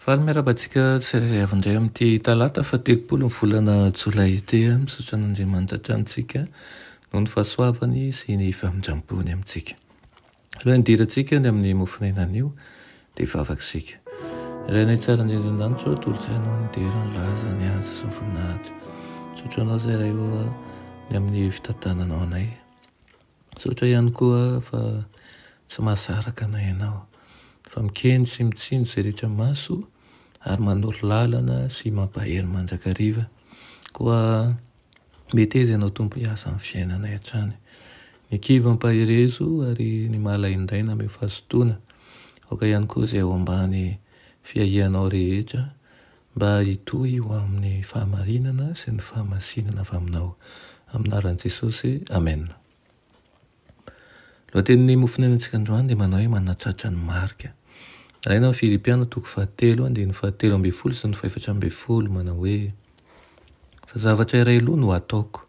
Faly miarabantsika tsirairay avy-indray amin'ity talata fa 30 volana jolay ity misaotra an'Andriamanitra hatrantsika noho ny fahasoavany sy ny famindrampony amintsika. Raha nidirantsika ny amin'ny mofonenan'io dia vavaksika. Rainay tsara indrindra-danitra tolotrainao ny dera ny laza ny aja sy ny voninahitra. Misaotra anao izay raha eo ny amin'ny fitantananao anay. Misaotra ihany koa fa tsy mahasaraka anay ianao. Fa mikeny sy mitsindry izay rehetra maso ary manoro lalana sy mampahery mandrakariva. Koa mety izy ianao tompo hiasa amin'ny fiainanay hatrany. Ny kiva mpaherezo ary ny mahalaindaina ame fahasotoana. Aoka ihany koa izay ao ambany fiahianao rehetra mba hitohy ho amin'ny fahamarinana sy ny fahamasinana avy aminao. Aminaran'i Jesosy, amen. Lohatenin'ny mofonenantsika androany dia manao hoe manatratra ny marika. Rainao Filipiana 4:17 sy 4:40 manao hoe fa zavatra iray aloha no ataoko,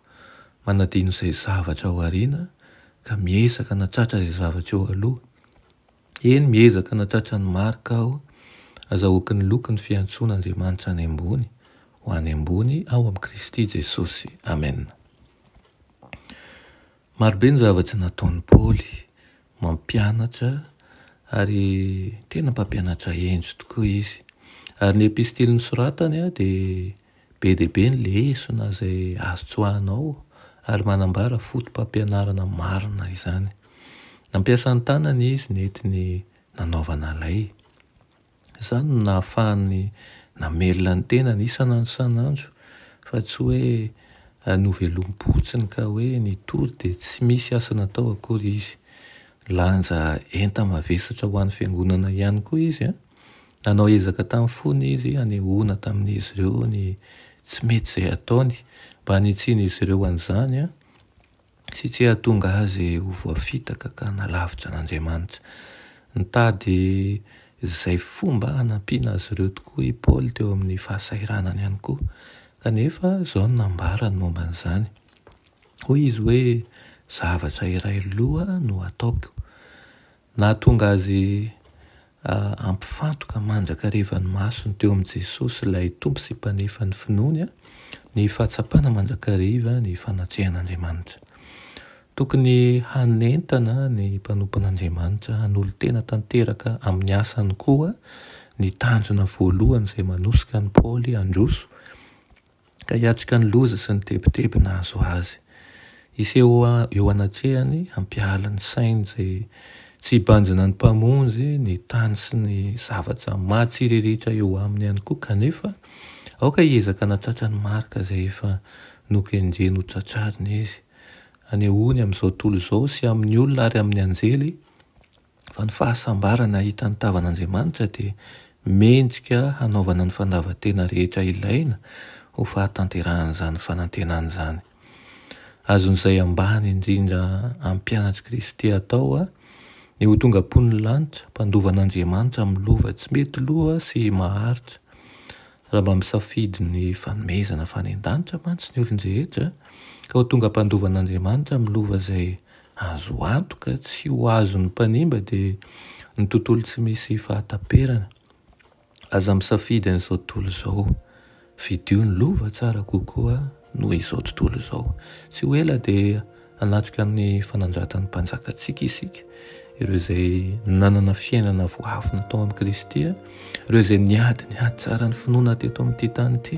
manadino izay zavatra ao aoriana ka miezaka natratra izay zavatra eo aloha. Eny miezaka natratra ny marika aho, azahoako ny lokon'ny fiantsoan'Andriamanitra any ambony, ho any ambony ao amin'ny Kristy Jesosy. Amen. Marobe ny zavatra nataon'i Paoly, mampianatra ary tena mpampianatra enjo tokoa izy. Ary ny epistily nosoratany dia be dia be ny lesona izay azo tsoahanao ary manambara fotom-pampianarana marina izany. Nampiasa ny tanany izy nentiny nanaovana lay. Izany no nahafahany namelona ny tenany isanandro fa tsy hoe novelom-potsiny ka hoe nitory dia tsy misy asa natao akory izy. Lanja enta mavesatra ho an'ny fiangonana ihany koa izy. Nanao ezaka tamin'ny fony izy hanehoana tamin'izy ireo ny tsy mety izay ataony mba hanitsiana izy ireo an'izany sy tsy hahatonga azy ho voafitaka ka nalavitra an'Andriamanitra. Nitady izay fomba hanampiana azy ireo tokoa i Paoly teo amin'ny fahasairanany ihany koa. Kanefa izao no nambarany momba an'izany. Hoy izy hoe zavatra iray loha no ataoko. Nahatonga azy ampifantoka mandrakariva ny masony teo amin'i Jesosy ilay tompo sy mpanefa ny finoany, ny fahatsapana mandrakariva ny fanatrehan'Andriamanitra. Tokony hanentana ny mpanompon'Andriamanitra hanolo tena tanteraka amin'ny asany koa ny tanjona voalohany izay manosika ny Paoly androso ka hiatrika ny loza sy ny tebotebo nahazo azy. Iseho eo anatrehany hampiala ny sainy izay tsy hibanjina ny mpamonjy, ny tany sy ny zavatra mahatsiriritra eo aminy ihany koa, kanefa aoka hiezaka natratra ny marika izay efa nokenjeny ho tratrariny izy. Hanehoany amin'izao tontolo izao sy amin'ny olona ary amin'ny anjely fa ny fahasambarana hita ny tavan'Andriamanitra dia mendrika hanaovana ny fandavan-tena rehetra ilaina ho fahatanteran'izany fanantenana izany. Azon'izay ambany indrindra ampianatry Kristy atao ny ho tonga pon'ny lanitra, mpandovan'Andriamanitra milova tsy mety loha sy maharitra. Raha mba misafidy ny fanomezana fanendanitra mantsy ny olon-drehetra ka ho tonga mpandovan'Andriamanitra milova izay azo antoka tsy ho azon'ny mpanimba dia ny tontolo tsy misy fahataperana. Aza misafidy an'izao tontolo izao, fidio ny lova tsara kokoa noho izao tontolo izao. Tsy ho ela dia hanatrika ny fanandratan'ny mpanjakantsika isika, ireo izay nanana fiainana voafina tao amin'ny Kristy, ireo izay niady tsara ny finoana teto amin'ity tany ity,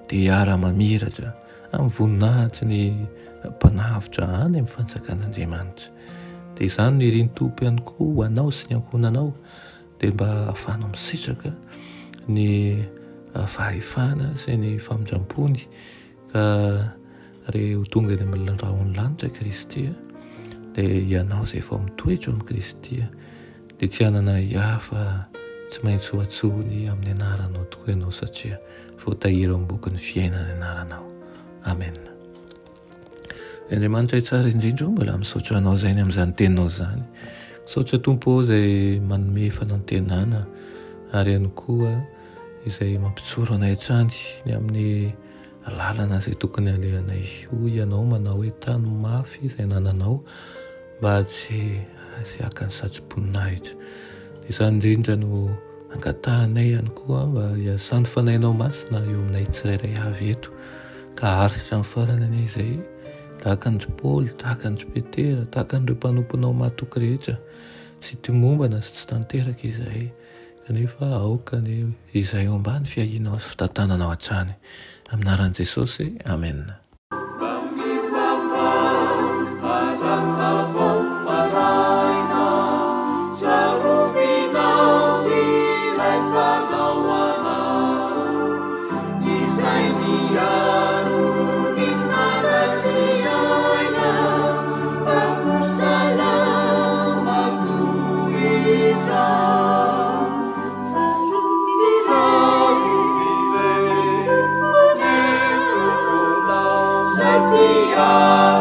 dia hiara-mamiratra amin'ny voninahitry ny mpanavitra any amin'ny fanjakan'Andriamanitra. Dia izany no irin-tompo ihany koa ho anao sy ny ankohonanao, dia mba hahafahanao misitraka ny fahefana sy ny famindrampony ka rehefa ho tonga eny amin'ny raon'ny lanitra Kristy dia ianao izay efa mitoetra amin'ny Kristy dia tsy hanana hiafa tsy maintsy ho atsony amin'ny anaranao tokoa ianao satria voatahiry amin'ny bokin'ny fiainana anaranao. Amen. Andriamanitra tsara indrindra mbola misaotra anao izay ny amin'izany teninao izany. Misaotra Tompo izay manome fanantenana ary ihany koa izay mampitsoro anay hatrany ny amin'ny lalana izay tokony alehanay ho ianao manao hoe tany mafy izay nananao mba tsy haka ny satsim-poninahitra. Dia izany indrindra no angatahanay ihany koa mba hiasany fanainao masina eo aminay tsirairay avy eto, ka arisitra amin'ny farany anay izay tahaka ny Paoly, tahaka ny Petera, tahaka n'ireo mpanomponao mahatoky rehetra, tsy timombana sy tsy tanteraka izahay, kanefa aoka ny izay eo ambany fiahinao sy fitantananao hatrany. Amin'ny anaran'i Jesosy, amen. Yeah.